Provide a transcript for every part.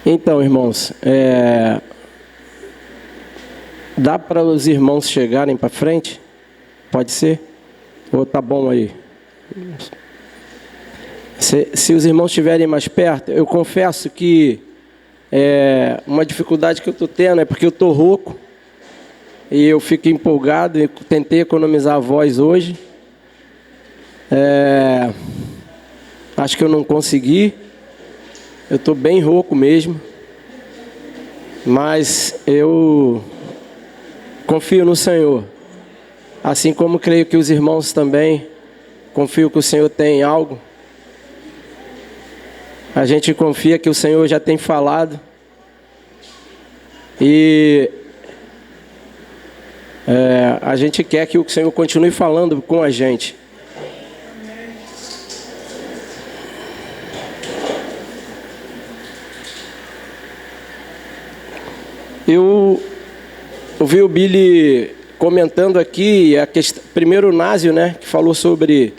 Então, irmãos, dá para os irmãos chegarem para frente? Pode ser? Ou tá bom aí? Se os irmãos estiverem mais perto, eu confesso que uma dificuldade que eu estou tendo é porque eu estou rouco e eu fico empolgado e tentei economizar a voz hoje. Acho que eu não consegui. Eu estou bem rouco mesmo, mas eu confio no Senhor, assim como creio que os irmãos também confio que o Senhor tem algo. A gente confia que o Senhor já tem falado e a gente quer que o Senhor continue falando com a gente. Eu ouvi o Billy comentando aqui, primeiro o Násio, né, que falou sobre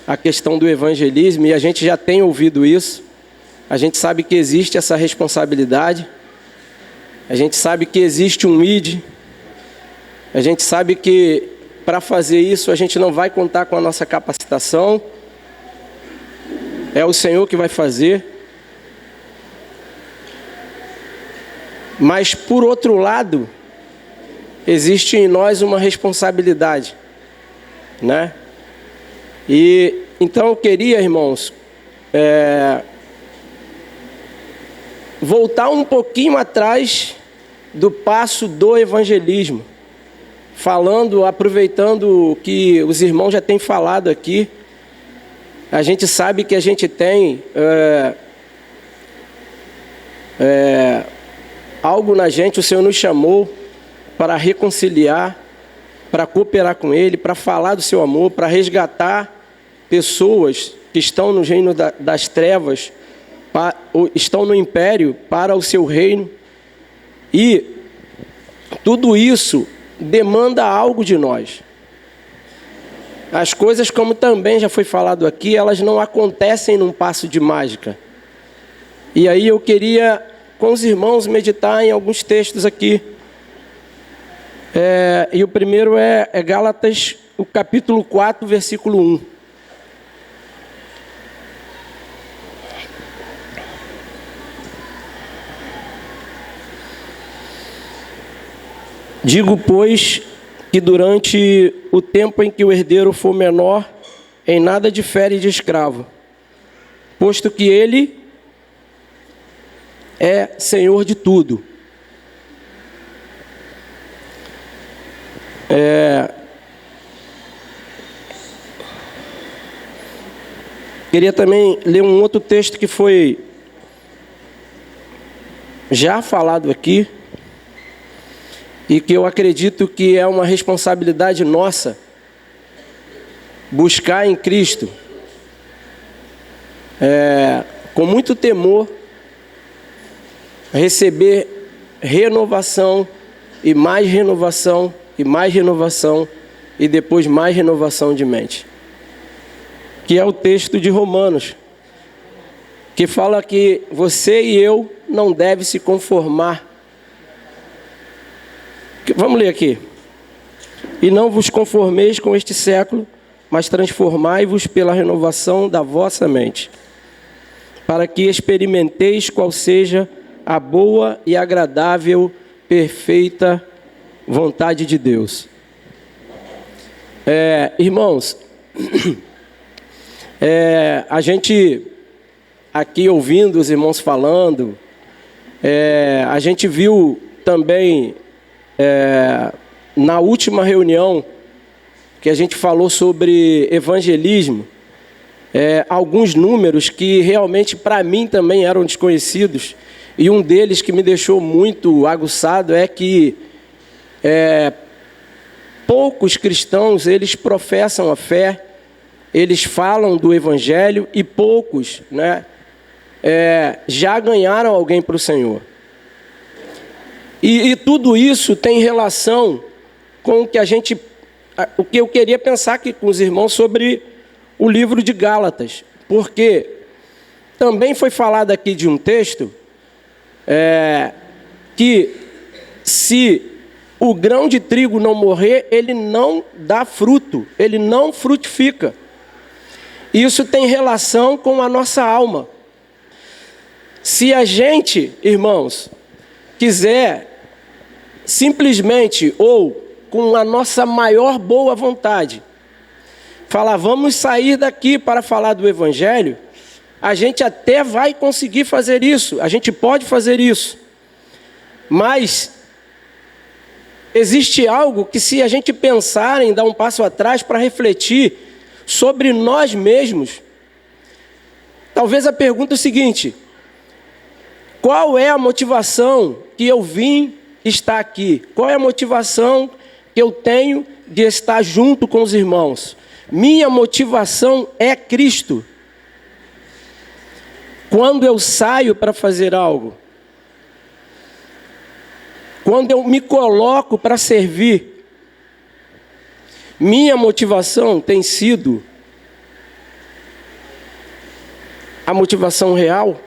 a questão do evangelismo, e a gente já tem ouvido isso. A gente sabe que existe essa responsabilidade, a gente sabe que existe um ID, a gente sabe que para fazer isso a gente não vai contar com a nossa capacitação, é o Senhor que vai fazer. Mas, por outro lado, existe em nós uma responsabilidade, né? E então eu queria, irmãos, voltar um pouquinho atrás do passo do evangelismo, aproveitando o que os irmãos já têm falado aqui. A gente sabe que a gente tem algo na gente, o Senhor nos chamou para reconciliar, para cooperar com Ele, para falar do seu amor, para resgatar pessoas que estão no reino das trevas, estão no império para o seu reino. E tudo isso demanda algo de nós. As coisas, como também já foi falado aqui, elas não acontecem num passo de mágica. E aí eu queria, com os irmãos, meditar em alguns textos aqui. E o primeiro é Gálatas, o capítulo 4, versículo 1. Digo, pois, que durante o tempo em que o herdeiro for menor, em nada difere de escravo, posto que ele é Senhor de tudo. Queria também ler um outro texto que foi já falado aqui e que eu acredito que é uma responsabilidade nossa buscar em Cristo, com muito temor, receber renovação e mais renovação e mais renovação e depois mais renovação de mente, que é o texto de Romanos, que fala que você e eu não devem se conformar. Vamos ler aqui. E não vos conformeis com este século, mas transformai-vos pela renovação da vossa mente, para que experimenteis qual seja a boa e agradável, perfeita vontade de Deus. Irmãos, a gente aqui ouvindo os irmãos falando, a gente viu também na última reunião que a gente falou sobre evangelismo, alguns números que realmente para mim também eram desconhecidos, e um deles que me deixou muito aguçado é que poucos cristãos, eles professam a fé, eles falam do evangelho, e poucos, né, já ganharam alguém para o Senhor. E tudo isso tem relação com o que eu queria pensar aqui com os irmãos sobre o livro de Gálatas, porque também foi falado aqui de um texto que se o grão de trigo não morrer, ele não dá fruto, ele não frutifica. Isso tem relação com a nossa alma. Se a gente, irmãos, quiser simplesmente ou com a nossa maior boa vontade falar, vamos sair daqui para falar do Evangelho, a gente até vai conseguir fazer isso, a gente pode fazer isso. Mas existe algo que, se a gente pensar em dar um passo atrás para refletir sobre nós mesmos, talvez a pergunta é o seguinte: qual é a motivação que eu vim estar aqui? Qual é a motivação que eu tenho de estar junto com os irmãos? Minha motivação é Cristo. Quando eu saio para fazer algo, quando eu me coloco para servir, minha motivação tem sido a motivação real?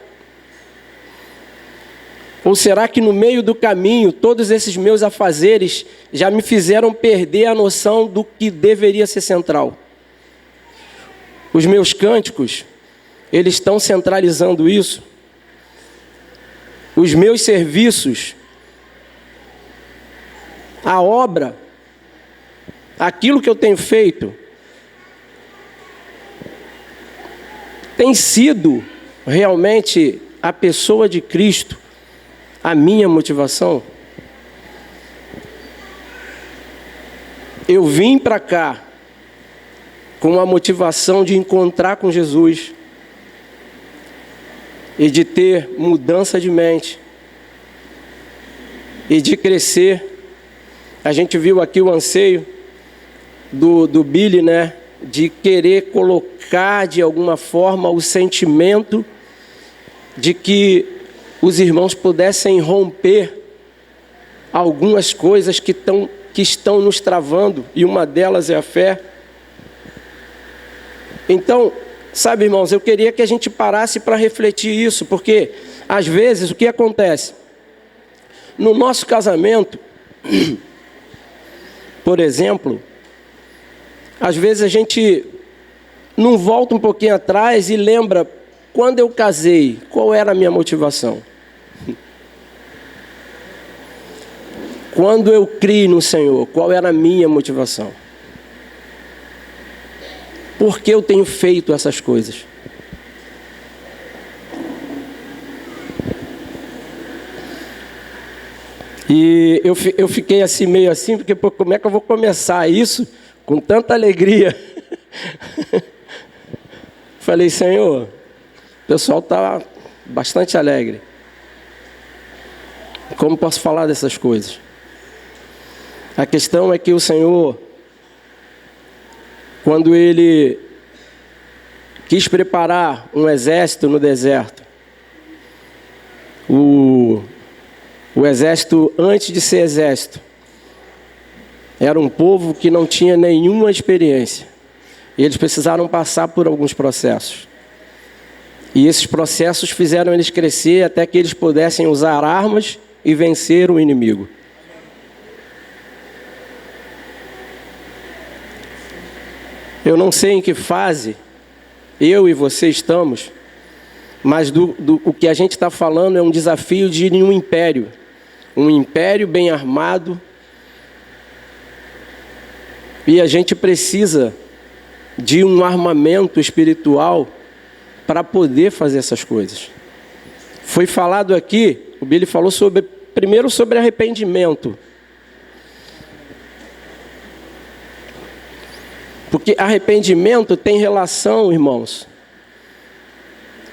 Ou será que no meio do caminho, todos esses meus afazeres já me fizeram perder a noção do que deveria ser central? Os meus cânticos, eles estão centralizando isso. Os meus serviços, a obra, aquilo que eu tenho feito, tem sido realmente a pessoa de Cristo a minha motivação? Eu vim para cá com a motivação de encontrar com Jesus e de ter mudança de mente e de crescer. A gente viu aqui o anseio do Billy, né? De querer colocar de alguma forma o sentimento de que os irmãos pudessem romper algumas coisas que estão nos travando, e uma delas é a fé. Então, sabe, irmãos, eu queria que a gente parasse para refletir isso, porque às vezes o que acontece? No nosso casamento, por exemplo, às vezes a gente não volta um pouquinho atrás e lembra, quando eu casei, qual era a minha motivação? Quando eu criei no Senhor, qual era a minha motivação? Por que eu tenho feito essas coisas? E eu fiquei assim, meio assim, porque pô, como é que eu vou começar isso com tanta alegria? Falei, Senhor, o pessoal está bastante alegre. Como posso falar dessas coisas? A questão é que o Senhor, quando Ele quis preparar um exército no deserto, o exército, antes de ser exército, era um povo que não tinha nenhuma experiência. E eles precisaram passar por alguns processos. E esses processos fizeram eles crescer até que eles pudessem usar armas e vencer o inimigo. Eu não sei em que fase eu e você estamos, mas o que a gente está falando é um desafio de um império bem armado, e a gente precisa de um armamento espiritual para poder fazer essas coisas. Foi falado aqui, o Billy falou primeiro sobre arrependimento. Porque arrependimento tem relação, irmãos,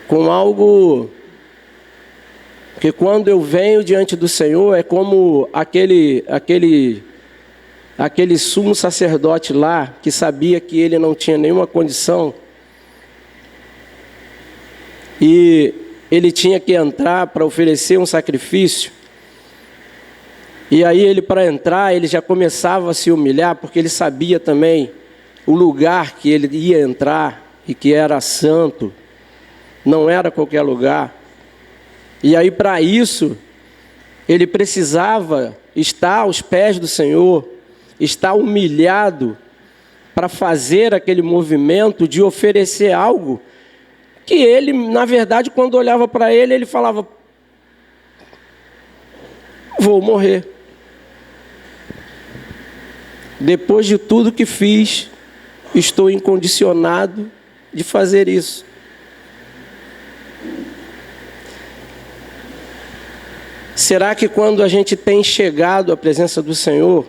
com algo que, quando eu venho diante do Senhor, é como aquele sumo sacerdote lá, que sabia que ele não tinha nenhuma condição, e ele tinha que entrar para oferecer um sacrifício. E aí ele, para entrar, ele já começava a se humilhar, porque ele sabia também o lugar que ele ia entrar, e que era santo, não era qualquer lugar. E aí, para isso, ele precisava estar aos pés do Senhor, estar humilhado para fazer aquele movimento de oferecer algo que ele, na verdade, quando olhava para ele, ele falava: vou morrer. Depois de tudo que fiz, estou incondicionado de fazer isso. Será que quando a gente tem chegado à presença do Senhor,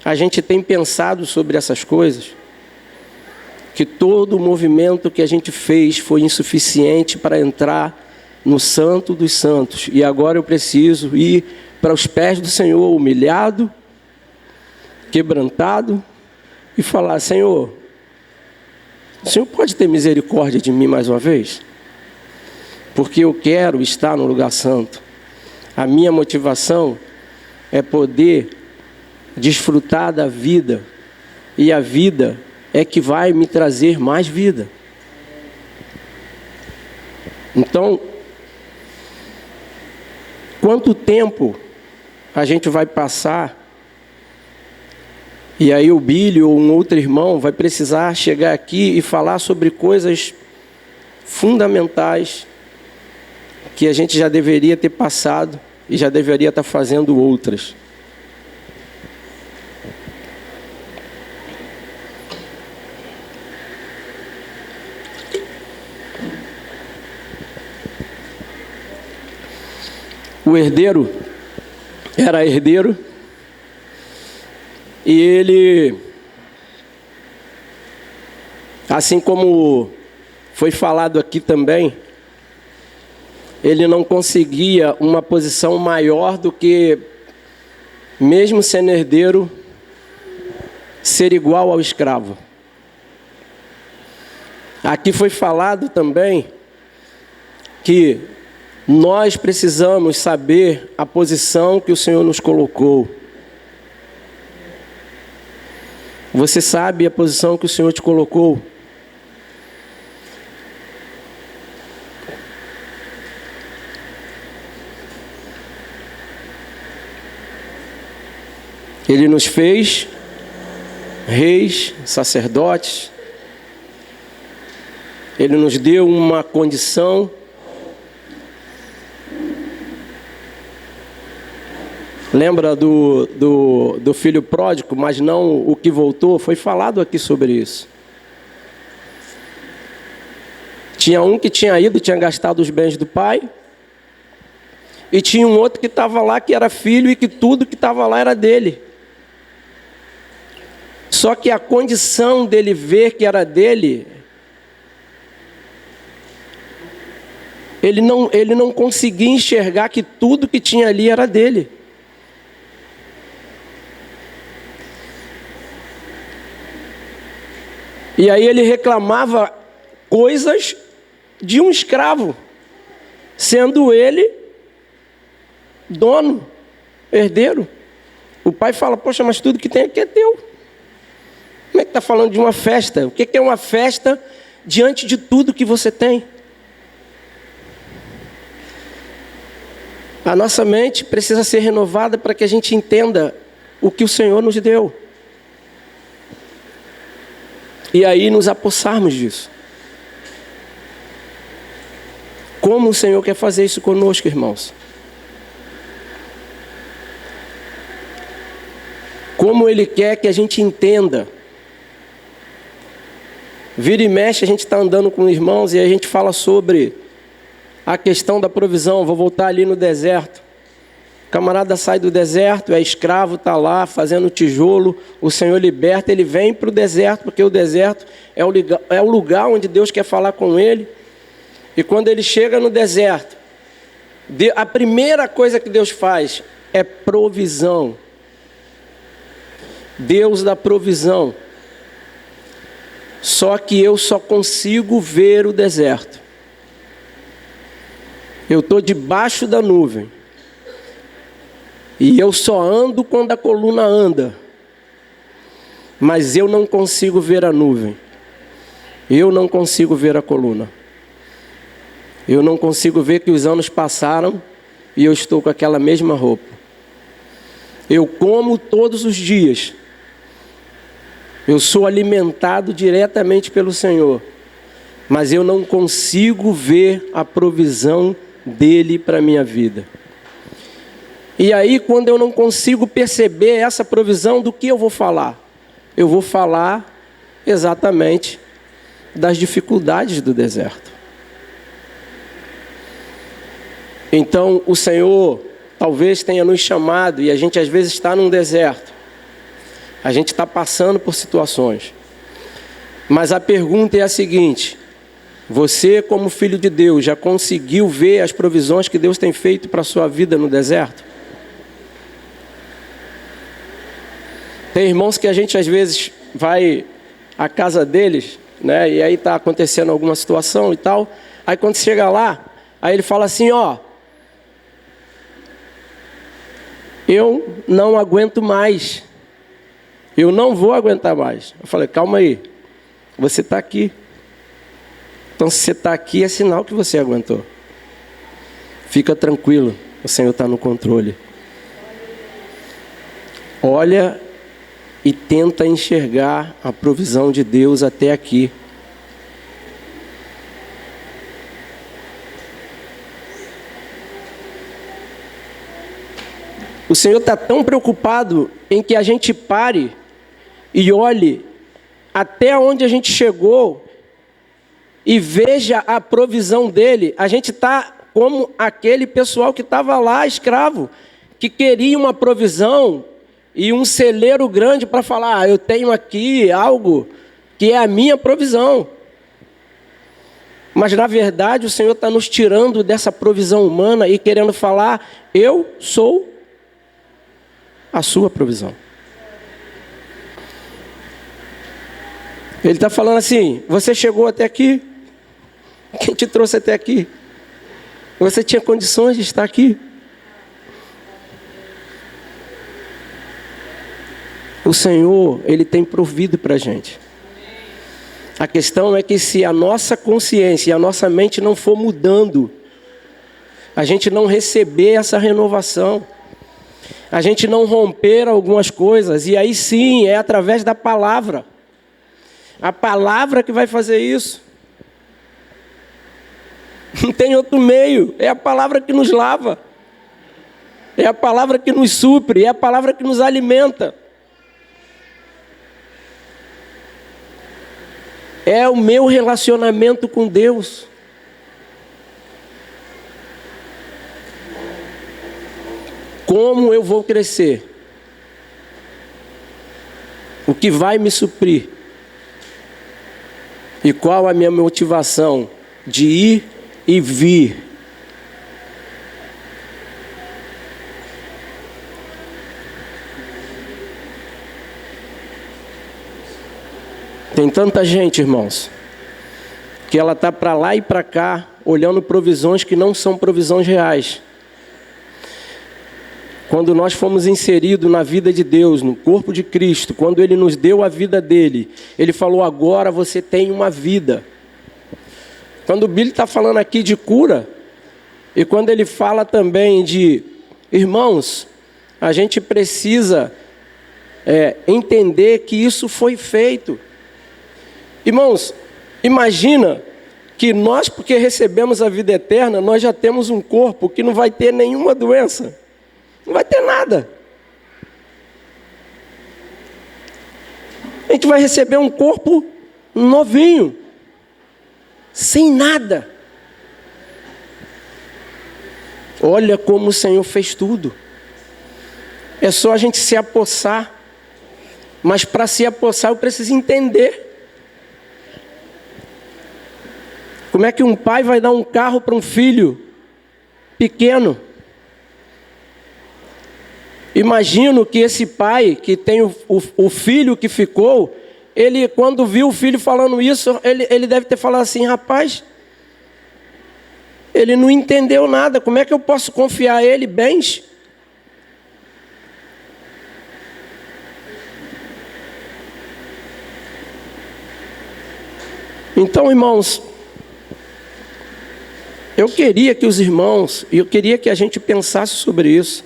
a gente tem pensado sobre essas coisas? Que todo o movimento que a gente fez foi insuficiente para entrar no Santo dos Santos. E agora eu preciso ir para os pés do Senhor, humilhado, quebrantado, e falar: Senhor, o Senhor pode ter misericórdia de mim mais uma vez? Porque eu quero estar no lugar santo. A minha motivação é poder desfrutar da vida, e a vida é que vai me trazer mais vida. Então, quanto tempo a gente vai passar, e aí o Billy ou um outro irmão vai precisar chegar aqui e falar sobre coisas fundamentais que a gente já deveria ter passado e já deveria estar fazendo outras. O herdeiro era herdeiro e ele, assim como foi falado aqui também, ele não conseguia uma posição maior do que, mesmo sendo herdeiro, ser igual ao escravo. Aqui foi falado também que nós precisamos saber a posição que o Senhor nos colocou. Você sabe a posição que o Senhor te colocou? Ele nos fez reis, sacerdotes. Ele nos deu uma condição. Lembra do filho pródigo, mas não o que voltou? Foi falado aqui sobre isso. Tinha um que tinha ido, tinha gastado os bens do pai. E tinha um outro que estava lá, que era filho, e que tudo que estava lá era dele. Só que a condição dele ver que era dele, ele não conseguia enxergar que tudo que tinha ali era dele. E aí ele reclamava coisas de um escravo, sendo ele dono, herdeiro. O pai fala: poxa, mas tudo que tem aqui é teu. Como é que está falando de uma festa? O que é uma festa diante de tudo que você tem? A nossa mente precisa ser renovada para que a gente entenda o que o Senhor nos deu. E aí nos apossarmos disso. Como o Senhor quer fazer isso conosco, irmãos? Como Ele quer que a gente entenda. Vira e mexe, a gente está andando com irmãos e a gente fala sobre a questão da provisão. Vou voltar ali no deserto. O camarada sai do deserto, é escravo, está lá fazendo tijolo. O Senhor liberta, ele vem para o deserto, porque o deserto é o lugar onde Deus quer falar com ele. E quando ele chega no deserto, a primeira coisa que Deus faz é provisão. Deus dá provisão. Só que eu só consigo ver o deserto. Eu estou debaixo da nuvem. E eu só ando quando a coluna anda. Mas eu não consigo ver a nuvem. Eu não consigo ver a coluna. Eu não consigo ver que os anos passaram e eu estou com aquela mesma roupa. Eu como todos os dias. Eu sou alimentado diretamente pelo Senhor. Mas eu não consigo ver a provisão dele para a minha vida. E aí, quando eu não consigo perceber essa provisão, do que eu vou falar? Eu vou falar exatamente das dificuldades do deserto. Então, o Senhor talvez tenha nos chamado, e a gente às vezes está num deserto. A gente está passando por situações. Mas a pergunta é a seguinte: você, como filho de Deus, já conseguiu ver as provisões que Deus tem feito para a sua vida no deserto? Tem irmãos que a gente às vezes vai à casa deles, né? E aí está acontecendo alguma situação e tal. Aí quando chega lá, aí ele fala assim, ó, eu não aguento mais. Eu não vou aguentar mais. Eu falei, calma aí, você está aqui. Então se você está aqui é sinal que você aguentou. Fica tranquilo, o Senhor está no controle. Olha e tenta enxergar a provisão de Deus até aqui. O Senhor está tão preocupado em que a gente pare e olhe até onde a gente chegou e veja a provisão dele. A gente está como aquele pessoal que estava lá, escravo, que queria uma provisão e um celeiro grande para falar, eu tenho aqui algo que é a minha provisão. Mas na verdade o Senhor está nos tirando dessa provisão humana e querendo falar, eu sou a sua provisão. Ele está falando assim, você chegou até aqui, quem te trouxe até aqui? Você tinha condições de estar aqui? O Senhor, Ele tem provido para a gente. A questão é que se a nossa consciência e a nossa mente não for mudando, a gente não receber essa renovação, a gente não romper algumas coisas, e aí sim, é através da palavra. A palavra que vai fazer isso. Não tem outro meio, é a palavra que nos lava. É a palavra que nos supre, é a palavra que nos alimenta. É o meu relacionamento com Deus. Como eu vou crescer? O que vai me suprir? E qual a minha motivação de ir e vir? Tem tanta gente, irmãos, que ela está para lá e para cá, olhando provisões que não são provisões reais. Quando nós fomos inseridos na vida de Deus, no corpo de Cristo, quando Ele nos deu a vida dele, Ele falou, agora você tem uma vida. Quando o Billy está falando aqui de cura, e quando ele fala também de, irmãos, a gente precisa entender que isso foi feito. Irmãos, imagina que nós, porque recebemos a vida eterna, nós já temos um corpo que não vai ter nenhuma doença. Não vai ter nada. A gente vai receber um corpo novinho, sem nada. Olha como o Senhor fez tudo. É só a gente se apossar. Mas para se apossar eu preciso entender. Como é que um pai vai dar um carro para um filho pequeno? Imagino que esse pai que tem o filho que ficou, ele quando viu o filho falando isso, ele deve ter falado assim, rapaz, ele não entendeu nada, como é que eu posso confiar a ele bens? Então, irmãos, Eu queria que os irmãos, e eu queria que a gente pensasse sobre isso,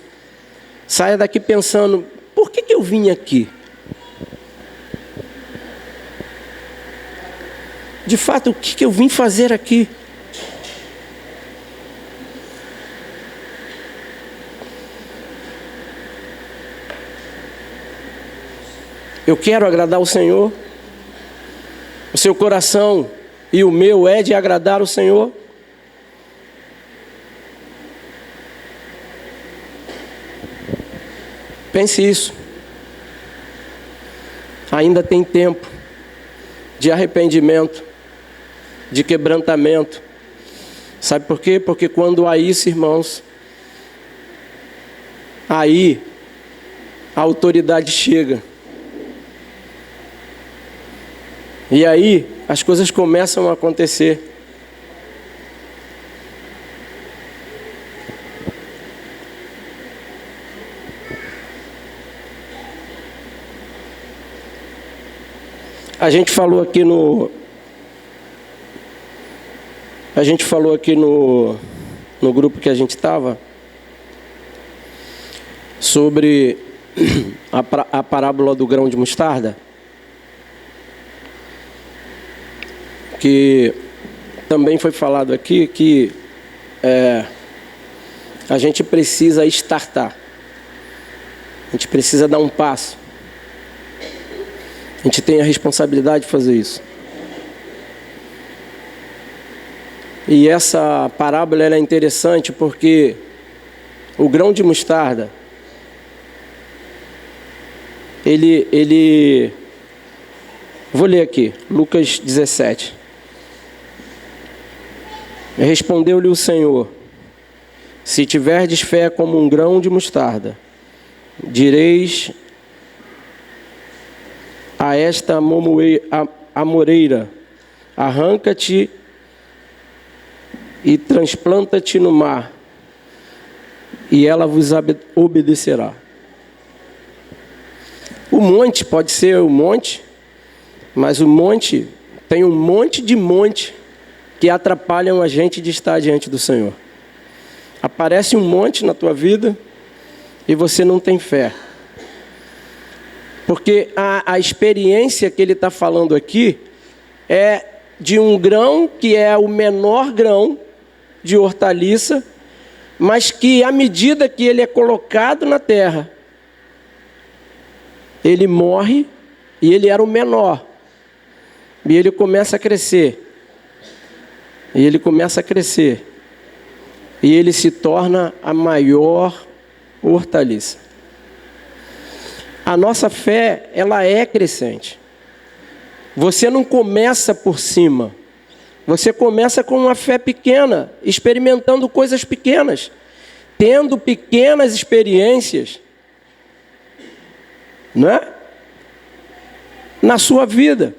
saia daqui pensando, por que eu vim aqui? De fato, o que eu vim fazer aqui? Eu quero agradar o Senhor. O seu coração e o meu é de agradar o Senhor. Pense isso. Ainda tem tempo de arrependimento, de quebrantamento. Sabe por quê? Porque quando há isso, irmãos, aí a autoridade chega. E aí as coisas começam a acontecer. A gente falou aqui no grupo que a gente estava sobre a parábola do grão de mostarda, que também foi falado aqui que a gente precisa startar, a gente precisa dar um passo. A gente tem a responsabilidade de fazer isso. E essa parábola ela é interessante porque o grão de mostarda, ele vou ler aqui, Lucas 17. Respondeu-lhe o Senhor: se tiverdes fé como um grão de mostarda, direis a esta amoreira, arranca-te e transplanta-te no mar, e ela vos obedecerá. O monte pode ser o monte, mas o monte tem um monte de monte que atrapalham a gente de estar diante do Senhor. Aparece um monte na tua vida e você não tem fé. Porque a experiência que ele está falando aqui é de um grão que é o menor grão de hortaliça, mas que à medida que ele é colocado na terra, ele morre e ele era o menor. E ele começa a crescer. E ele começa a crescer. E ele se torna a maior hortaliça. A nossa fé, ela é crescente. Você não começa por cima. Você começa com uma fé pequena, experimentando coisas pequenas, tendo pequenas experiências, não é? Na sua vida.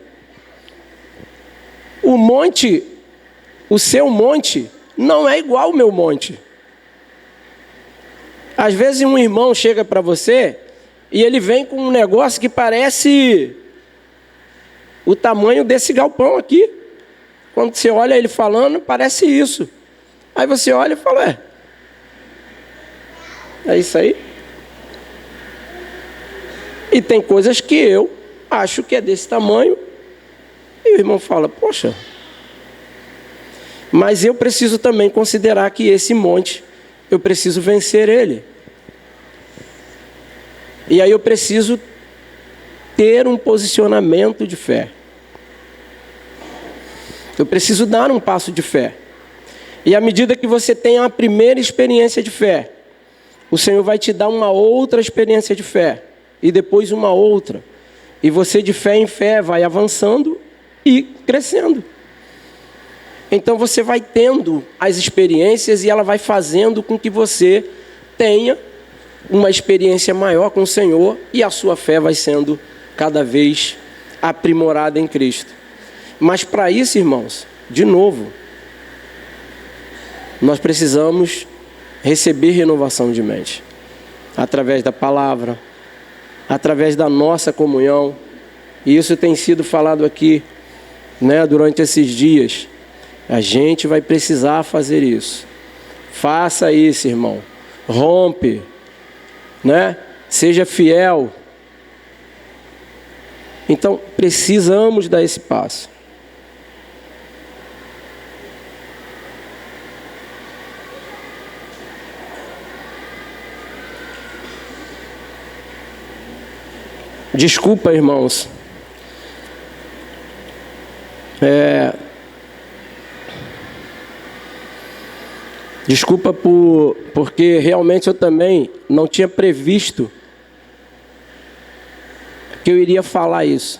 O monte, o seu monte, não é igual ao meu monte. Às vezes um irmão chega para você e ele vem com um negócio que parece o tamanho desse galpão aqui. Quando você olha ele falando, parece isso. Aí você olha e fala, é isso aí? E tem coisas que eu acho que é desse tamanho. E o irmão fala, poxa, mas eu preciso também considerar que esse monte, eu preciso vencer ele. E aí eu preciso ter um posicionamento de fé. Eu preciso dar um passo de fé. E à medida que você tem a primeira experiência de fé, o Senhor vai te dar uma outra experiência de fé. E depois uma outra. E você de fé em fé vai avançando e crescendo. Então você vai tendo as experiências e ela vai fazendo com que você tenha uma experiência maior com o Senhor e a sua fé vai sendo cada vez aprimorada em Cristo. Mas para isso, irmãos, de novo, nós precisamos receber renovação de mente. Através da palavra, através da nossa comunhão. E isso tem sido falado aqui, durante esses dias. A gente vai precisar fazer isso. Faça isso, irmão. Rompe, né? Seja fiel. Então, precisamos dar esse passo. Desculpa, irmãos. Desculpa porque realmente eu também não tinha previsto que eu iria falar isso.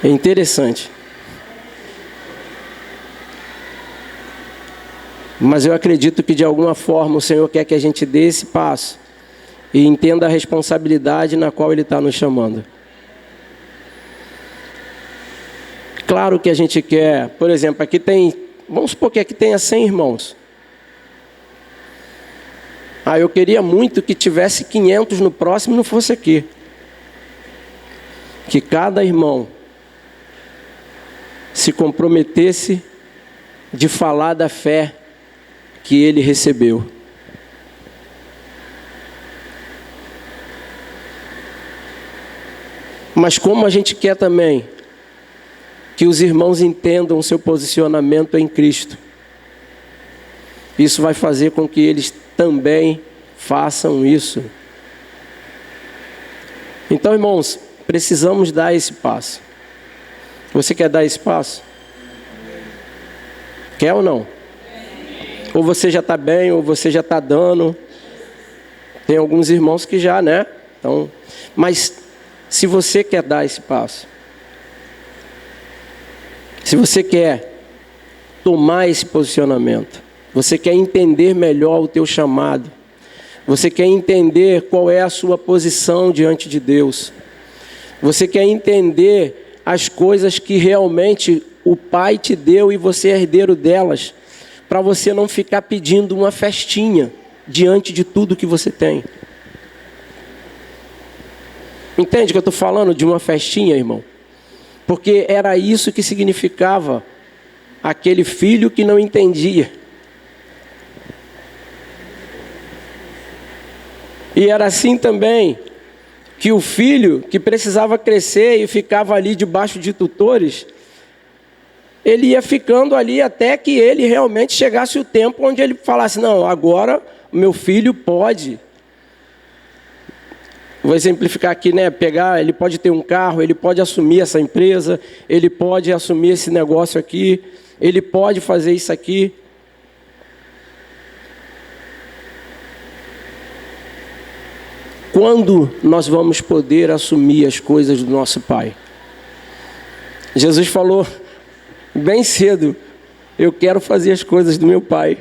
É interessante. Mas eu acredito que de alguma forma o Senhor quer que a gente dê esse passo e entenda a responsabilidade na qual Ele está nos chamando. Claro que a gente quer, por exemplo, aqui tem, vamos supor que aqui tenha 100 irmãos. Eu queria muito que tivesse 500 no próximo e não fosse aqui. Que cada irmão se comprometesse de falar da fé que ele recebeu. Mas como a gente quer também que os irmãos entendam o seu posicionamento em Cristo, isso vai fazer com que eles também façam isso. Então, irmãos, precisamos dar esse passo. Você quer dar esse passo? Quer ou não? Ou você já está bem, ou você já está dando. Tem alguns irmãos que já, né? Então, mas se você quer dar esse passo, se você quer tomar esse posicionamento, você quer entender melhor o teu chamado, você quer entender qual é a sua posição diante de Deus, você quer entender as coisas que realmente o Pai te deu e você é herdeiro delas, para você não ficar pedindo uma festinha diante de tudo que você tem. Entende que eu estou falando de uma festinha, irmão? Porque era isso que significava aquele filho que não entendia. E era assim também que o filho que precisava crescer e ficava ali debaixo de tutores, ele ia ficando ali até que ele realmente chegasse o tempo onde ele falasse, não, agora o meu filho pode. Vou exemplificar aqui, né? Ele pode ter um carro, ele pode assumir essa empresa, ele pode assumir esse negócio aqui, ele pode fazer isso aqui. Quando nós vamos poder assumir as coisas do nosso Pai? Jesus falou bem cedo, eu quero fazer as coisas do meu Pai.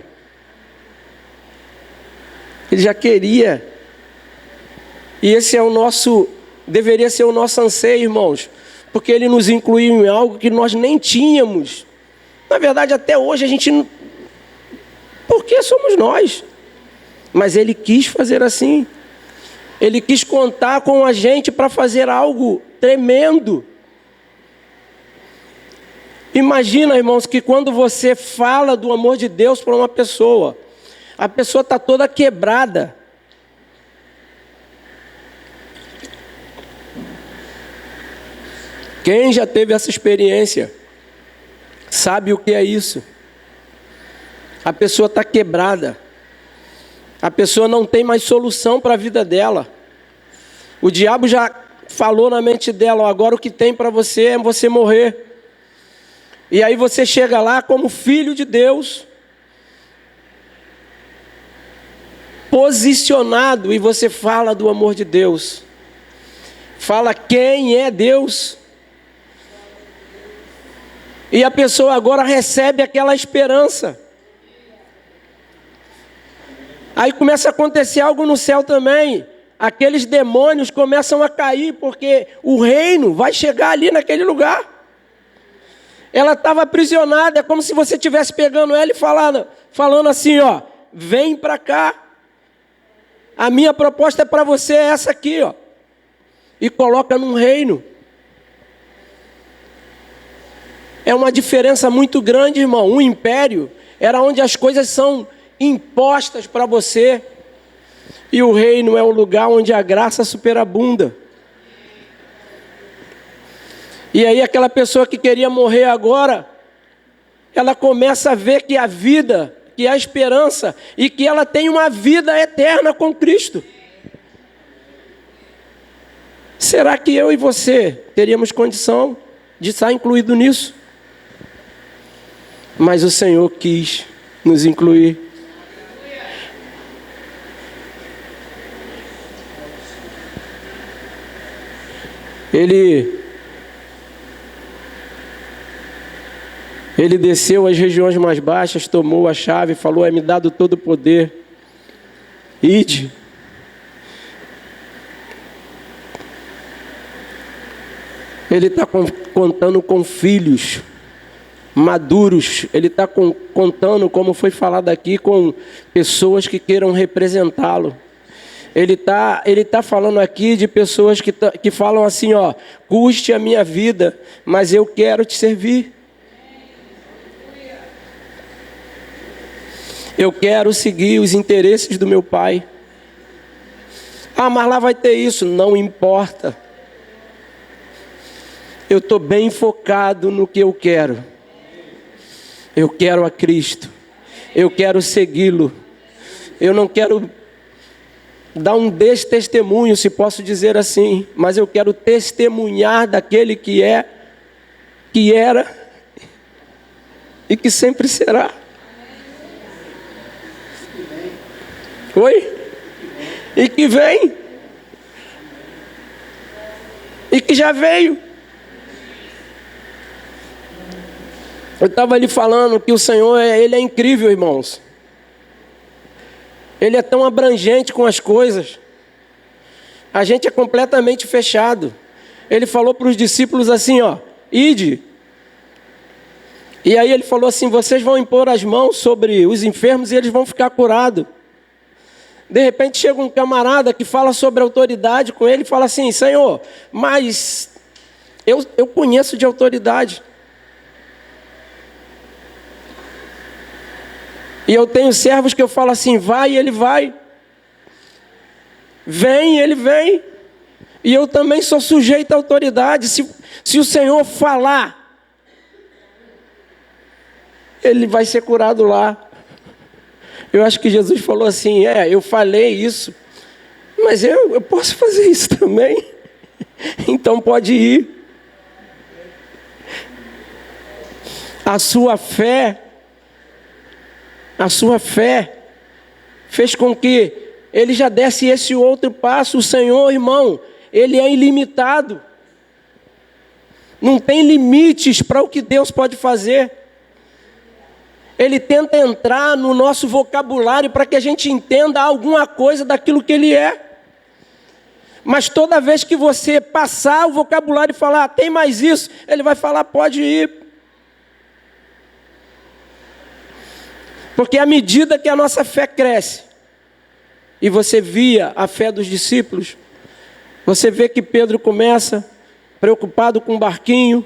Ele já queria. E esse é deveria ser o nosso anseio, irmãos, porque Ele nos incluiu em algo que nós nem tínhamos. Na verdade, até hoje a gente não... Porque somos nós. Mas Ele quis fazer assim. Ele quis contar com a gente para fazer algo tremendo. Imagina, irmãos, que quando você fala do amor de Deus para uma pessoa, a pessoa está toda quebrada. Quem já teve essa experiência sabe o que é isso. A pessoa está quebrada. A pessoa não tem mais solução para a vida dela. O diabo já falou na mente dela, agora o que tem para você é você morrer. E aí você chega lá como filho de Deus, posicionado, e você fala do amor de Deus. Fala quem é Deus. E a pessoa agora recebe aquela esperança. Aí começa a acontecer algo no céu também. Aqueles demônios começam a cair, porque o reino vai chegar ali naquele lugar. Ela estava aprisionada, é como se você estivesse pegando ela e falando assim, ó, vem para cá. A minha proposta para você é essa aqui, ó. E coloca num reino. É uma diferença muito grande, irmão. Um império era onde as coisas são impostas para você. E o reino é o lugar onde a graça superabunda. E aí aquela pessoa que queria morrer agora, ela começa a ver que a vida, que a esperança, e que ela tem uma vida eterna com Cristo. Será que eu e você teríamos condição de estar incluído nisso? Mas o Senhor quis nos incluir. Ele desceu às regiões mais baixas, tomou a chave, falou: é-me dado todo o poder. Ide. Ele está contando com filhos maduros. Ele está contando, como foi falado aqui, com pessoas que queiram representá-lo. Ele tá falando aqui de pessoas que falam assim, ó: custe a minha vida, mas eu quero te servir. Eu quero seguir os interesses do meu Pai. Ah, mas lá vai ter isso. Não importa. Eu estou bem focado no que eu quero. Eu quero a Cristo. Eu quero segui-lo. Eu não quero dar um testemunho, se posso dizer assim, mas eu quero testemunhar daquele que é, que era e que sempre será. Oi? E que vem. E que já veio. Eu estava ali falando que o Senhor, Ele é incrível, irmãos. Ele é tão abrangente com as coisas. A gente é completamente fechado. Ele falou para os discípulos assim, ó: ide. E aí ele falou assim: vocês vão impor as mãos sobre os enfermos e eles vão ficar curados. De repente chega um camarada que fala sobre autoridade com ele e fala assim: Senhor, mas eu conheço de autoridade. E eu tenho servos que eu falo assim: vai, ele vai. Vem, ele vem. E eu também sou sujeito à autoridade. Se o Senhor falar, ele vai ser curado lá. Eu acho que Jesus falou assim: eu falei isso, mas eu posso fazer isso também. Então pode ir. A sua fé fez com que ele já desse esse outro passo. O Senhor, irmão, Ele é ilimitado. Não tem limites para o que Deus pode fazer. Ele tenta entrar no nosso vocabulário para que a gente entenda alguma coisa daquilo que Ele é. Mas toda vez que você passar o vocabulário e falar: tem mais isso, Ele vai falar: pode ir. Porque à medida que a nossa fé cresce, e você via a fé dos discípulos, você vê que Pedro começa preocupado com o barquinho,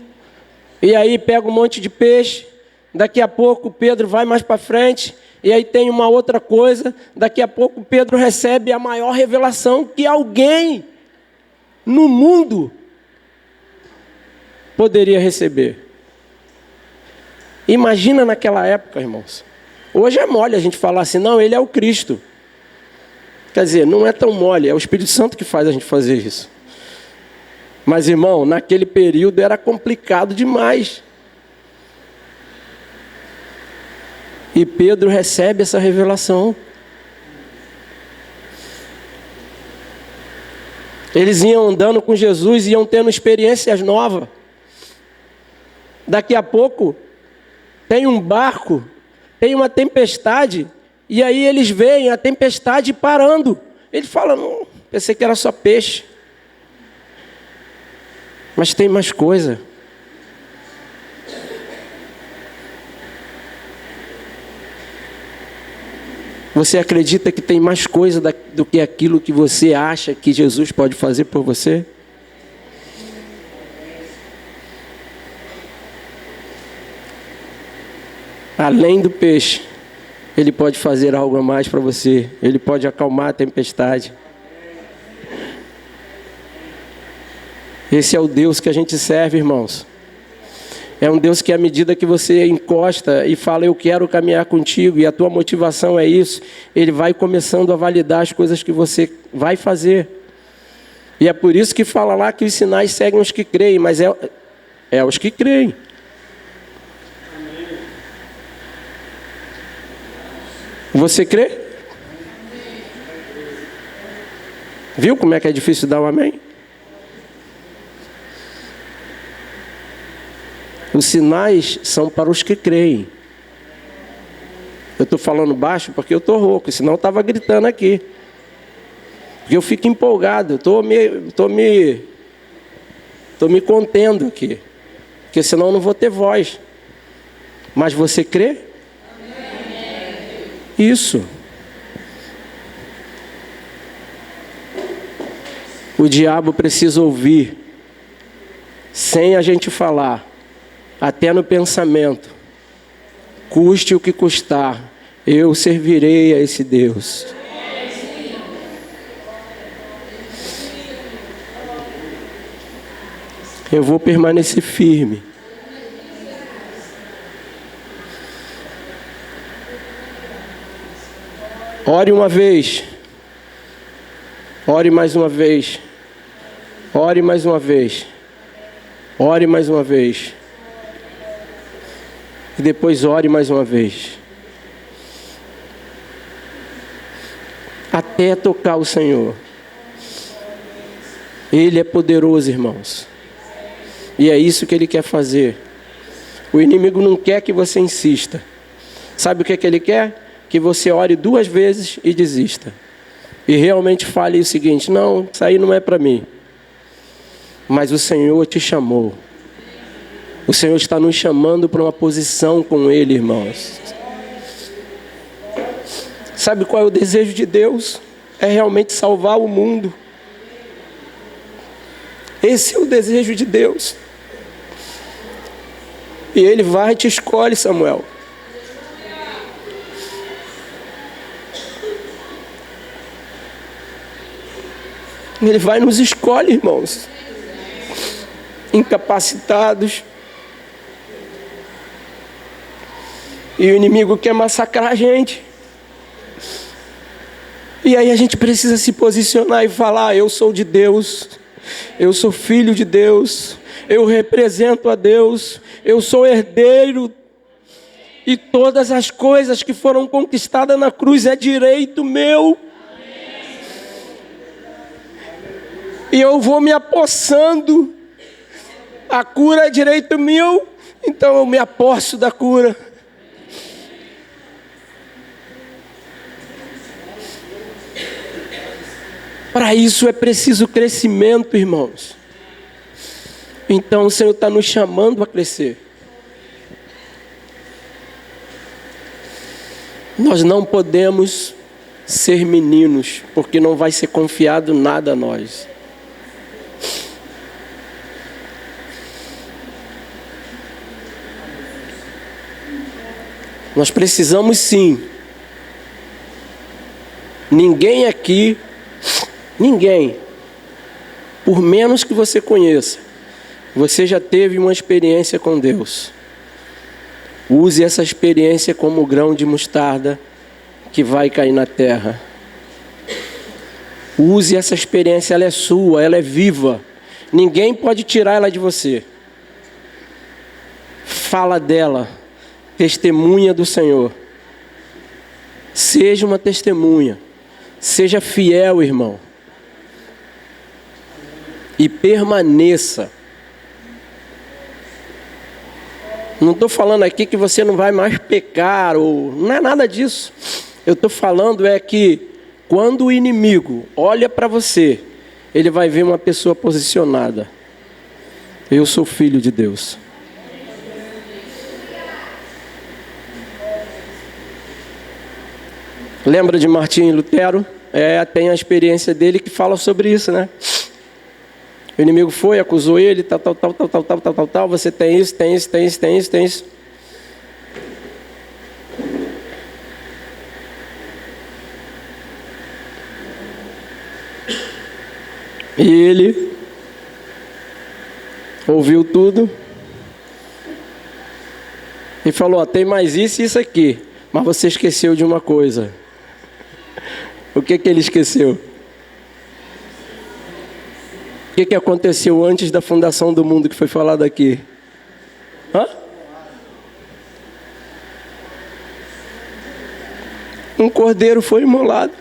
e aí pega um monte de peixe. Daqui a pouco Pedro vai mais para frente, e aí tem uma outra coisa. Daqui a pouco Pedro recebe a maior revelação que alguém no mundo poderia receber. Imagina naquela época, irmãos. Hoje é mole a gente falar assim: não, ele é o Cristo. Quer dizer, não é tão mole, é o Espírito Santo que faz a gente fazer isso. Mas, irmão, naquele período era complicado demais. E Pedro recebe essa revelação. Eles iam andando com Jesus, iam tendo experiências novas. Daqui a pouco, tem um barco, tem uma tempestade, e aí eles veem a tempestade parando. Ele fala: não, pensei que era só peixe. Mas tem mais coisa. Você acredita que tem mais coisa do que aquilo que você acha que Jesus pode fazer por você? Além do peixe, Ele pode fazer algo a mais para você. Ele pode acalmar a tempestade. Esse é o Deus que a gente serve, irmãos. É um Deus que à medida que você encosta e fala, eu quero caminhar contigo, e a tua motivação é isso, Ele vai começando a validar as coisas que você vai fazer. E é por isso que fala lá que os sinais seguem os que creem, mas é os que creem. Você crê? Viu como é que é difícil dar um amém? Os sinais são para os que creem. Eu estou falando baixo porque eu estou rouco, senão eu estava gritando aqui. Porque eu fico empolgado, estou me contendo aqui. Porque senão eu não vou ter voz. Mas você crê? Isso. O diabo precisa ouvir, sem a gente falar, até no pensamento, custe o que custar, eu servirei a esse Deus. Eu vou permanecer firme. Ore uma vez. Ore mais uma vez. Ore mais uma vez. Ore mais uma vez. E depois ore mais uma vez. Até tocar o Senhor. Ele é poderoso, irmãos. E é isso que Ele quer fazer. O inimigo não quer que você insista. Sabe o que Ele quer? Que você ore 2 vezes e desista. E realmente fale o seguinte, não, isso aí não é para mim. Mas o Senhor te chamou. O Senhor está nos chamando para uma posição com Ele, irmãos. Sabe qual é o desejo de Deus? É realmente salvar o mundo. Esse é o desejo de Deus. E Ele vai e te escolhe, Samuel. Ele vai e nos escolhe, irmãos. Incapacitados. E o inimigo quer massacrar a gente. E aí a gente precisa se posicionar e falar, eu sou de Deus. Eu sou filho de Deus. Eu represento a Deus. Eu sou herdeiro. E todas as coisas que foram conquistadas na cruz é direito meu. E eu vou me apossando. A cura é direito meu. Então eu me aposso da cura. Para isso é preciso crescimento, irmãos. Então o Senhor está nos chamando a crescer. Nós não podemos ser meninos, porque não vai ser confiado nada a nós. Nós precisamos sim. Ninguém aqui, por menos que você conheça, você já teve uma experiência com Deus. Use essa experiência como grão de mostarda que vai cair na terra. Use essa experiência, ela é sua, ela é viva. Ninguém pode tirar ela de você. Fala dela, testemunha do Senhor. Seja uma testemunha. Seja fiel, irmão. E permaneça. Não estou falando aqui que você não vai mais pecar, ou não é nada disso. Eu estou falando é que quando o inimigo olha para você, ele vai ver uma pessoa posicionada. Eu sou filho de Deus. Lembra de Martim Lutero? Tem a experiência dele que fala sobre isso, né? O inimigo foi, acusou ele, tal, você tem isso. E ele ouviu tudo e falou: tem mais isso e isso aqui, mas você esqueceu de uma coisa. O que ele esqueceu? O que aconteceu antes da fundação do mundo que foi falado aqui? Hã? Um cordeiro foi imolado.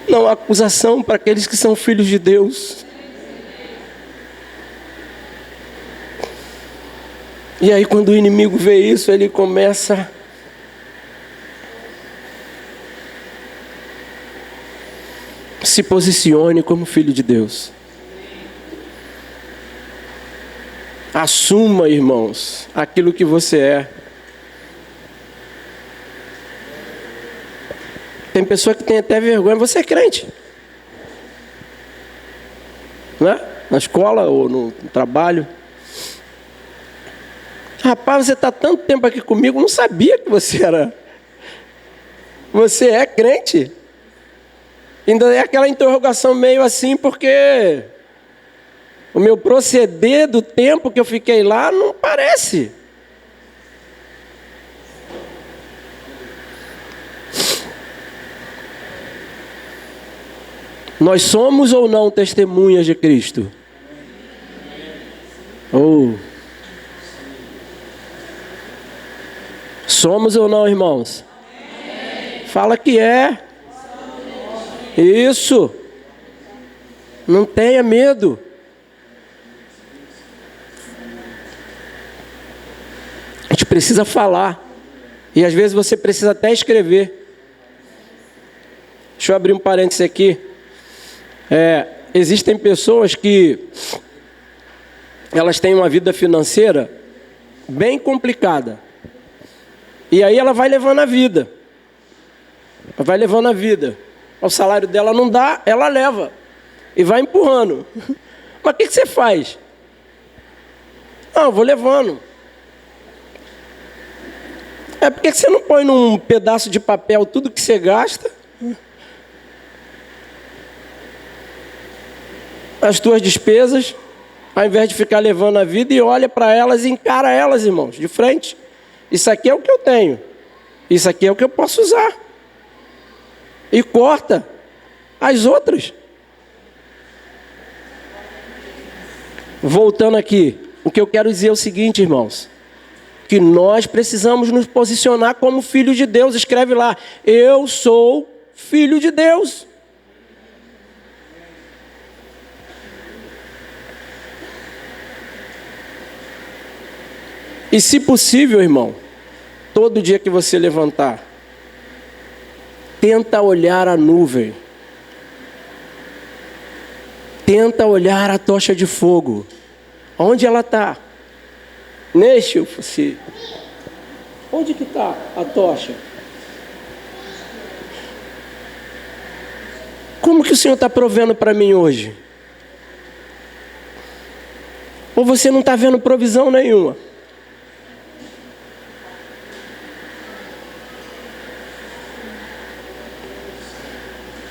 Não há acusação para aqueles que são filhos de Deus. E aí quando o inimigo vê isso, ele começa se posicione como filho de Deus. Assuma, irmãos, aquilo que você é. Tem pessoa que tem até vergonha. Você é crente, né? Na escola ou no trabalho. Rapaz, você está tanto tempo aqui comigo, não sabia que você era. Você é crente? Ainda é aquela interrogação meio assim, porque o meu proceder do tempo que eu fiquei lá não parece. Nós somos ou não testemunhas de Cristo? Somos ou não, irmãos? Fala que é. Isso. Não tenha medo. A gente precisa falar. E às vezes você precisa até escrever. Deixa eu abrir um parênteses aqui. Existem pessoas que elas têm uma vida financeira bem complicada. E aí ela vai levando a vida. Vai levando a vida. O salário dela não dá, ela leva. E vai empurrando. Mas o que você faz? Eu vou levando. Por que você não põe num pedaço de papel tudo que você gasta? As tuas despesas, ao invés de ficar levando a vida, e olha para elas e encara elas, irmãos, de frente. Isso aqui é o que eu tenho. Isso aqui é o que eu posso usar. E corta as outras. Voltando aqui, o que eu quero dizer é o seguinte, irmãos. Que nós precisamos nos posicionar como filhos de Deus. Escreve lá: eu sou filho de Deus. E se possível, irmão, todo dia que você levantar, tenta olhar a nuvem. Tenta olhar a tocha de fogo. Onde ela está? Deixa eu fosse. Onde que está a tocha? Como que o Senhor está provendo para mim hoje? Ou você não está vendo provisão nenhuma?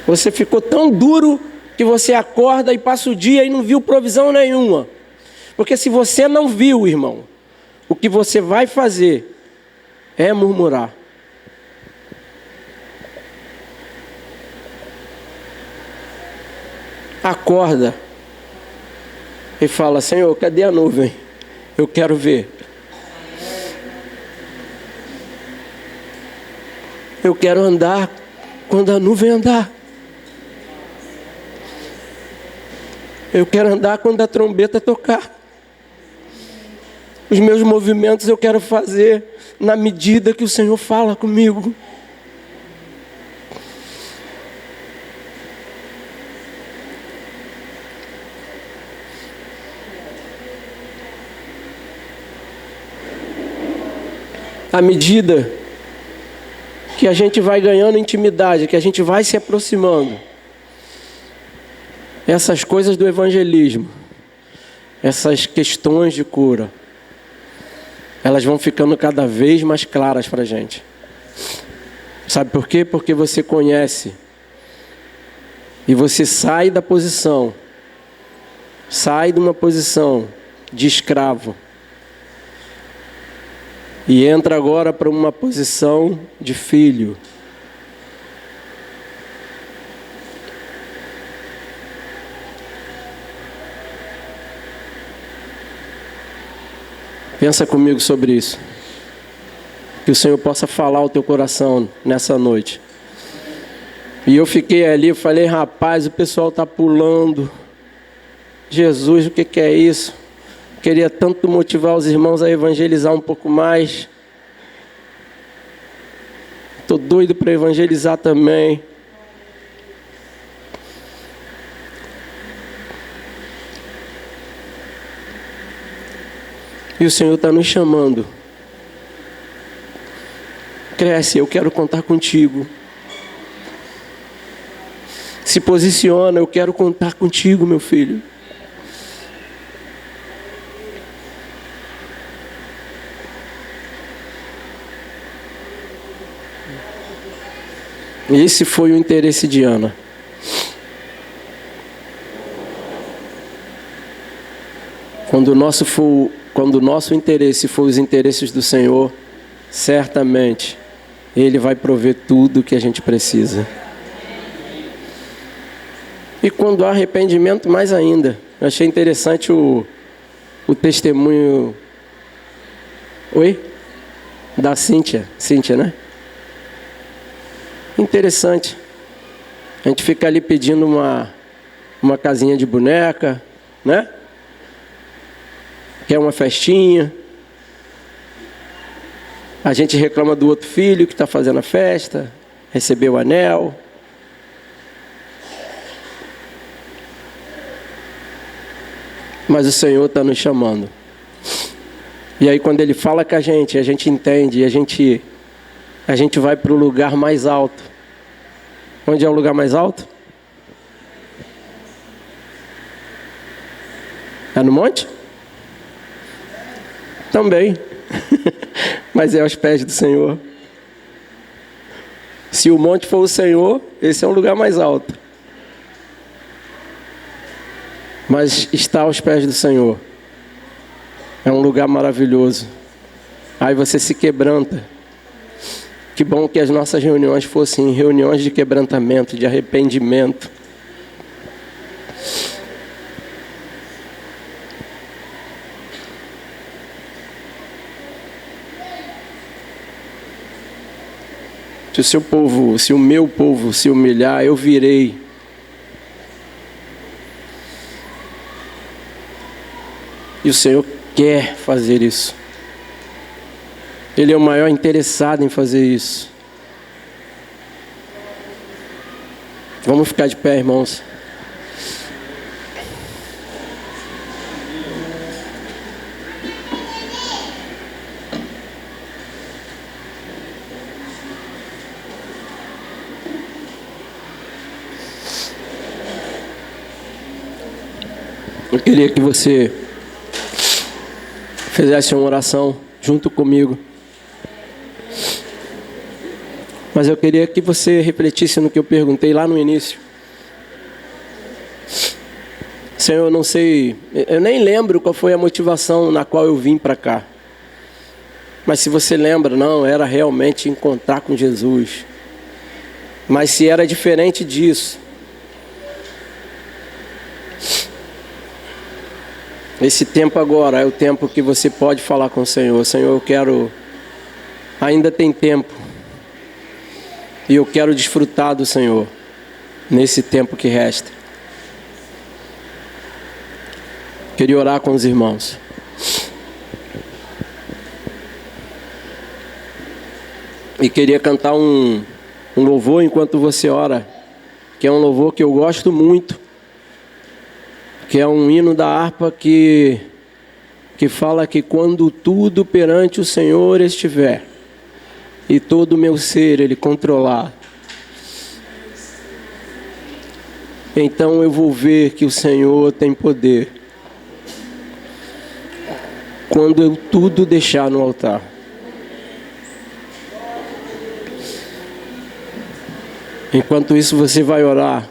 Você ficou tão duro que você acorda e passa o dia e não viu provisão nenhuma. Porque se você não viu, irmão, o que você vai fazer é murmurar. Acorda e fala: Senhor, cadê a nuvem? Eu quero ver. Eu quero andar quando a nuvem andar. Eu quero andar quando a trombeta tocar. Os meus movimentos eu quero fazer na medida que o Senhor fala comigo. À medida que a gente vai ganhando intimidade, que a gente vai se aproximando, essas coisas do evangelismo, essas questões de cura, elas vão ficando cada vez mais claras para a gente. Sabe por quê? Porque você conhece E você sai da posição, sai de uma posição de escravo e entra agora para uma posição de filho. Pensa comigo sobre isso. Que o Senhor possa falar ao teu coração nessa noite. E eu fiquei ali, eu falei, rapaz, o pessoal está pulando. Jesus, o que é isso? Queria tanto motivar os irmãos a evangelizar um pouco mais. Estou doido para evangelizar também. E o Senhor está nos chamando. Cresce, eu quero contar contigo. Se posiciona, eu quero contar contigo, meu filho. Esse foi o interesse de Ana. Quando o nosso interesse for os interesses do Senhor, certamente Ele vai prover tudo o que a gente precisa. E quando há arrependimento, mais ainda. Eu achei interessante o testemunho... Oi? Da Cíntia, né? Interessante. A gente fica ali pedindo uma casinha de boneca, né? Quer uma festinha. A gente reclama do outro filho que está fazendo a festa, recebeu o anel. Mas o Senhor está nos chamando. E aí quando Ele fala com a gente entende, e a gente vai para o lugar mais alto. Onde é o lugar mais alto? É no monte? Também. Mas é aos pés do Senhor. Se o monte for o Senhor, esse é um lugar mais alto. Mas está aos pés do Senhor. É um lugar maravilhoso. Aí você se quebranta. Que bom que as nossas reuniões fossem reuniões de quebrantamento, de arrependimento. Se o meu povo se humilhar, eu virei. E o Senhor quer fazer isso. Ele é o maior interessado em fazer isso. Vamos ficar de pé, irmãos. Eu queria que você fizesse uma oração junto comigo. Mas eu queria que você refletisse no que eu perguntei lá no início. Senhor, eu não sei, eu nem lembro qual foi a motivação na qual eu vim para cá. Mas se você lembra, não, era realmente encontrar com Jesus. Mas se era diferente disso, esse tempo agora é o tempo que você pode falar com o Senhor. Senhor, eu quero, ainda tem tempo. E eu quero desfrutar do Senhor nesse tempo que resta. Queria orar com os irmãos. E queria cantar um louvor enquanto você ora, que é um louvor que eu gosto muito, que é um hino da harpa que fala que quando tudo perante o Senhor estiver, e todo o meu ser Ele controlar, então eu vou ver que o Senhor tem poder. Quando eu tudo deixar no altar. Enquanto isso você vai orar,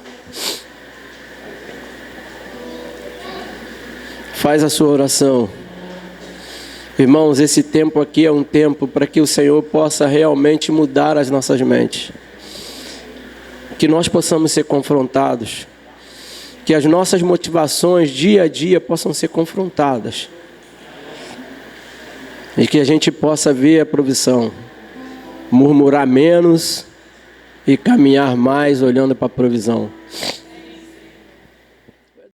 Faz a sua oração. Irmãos, esse tempo aqui é um tempo para que o Senhor possa realmente mudar as nossas mentes. Que nós possamos ser confrontados. Que as nossas motivações dia a dia possam ser confrontadas. E que a gente possa ver a provisão. Murmurar menos e caminhar mais olhando para a provisão.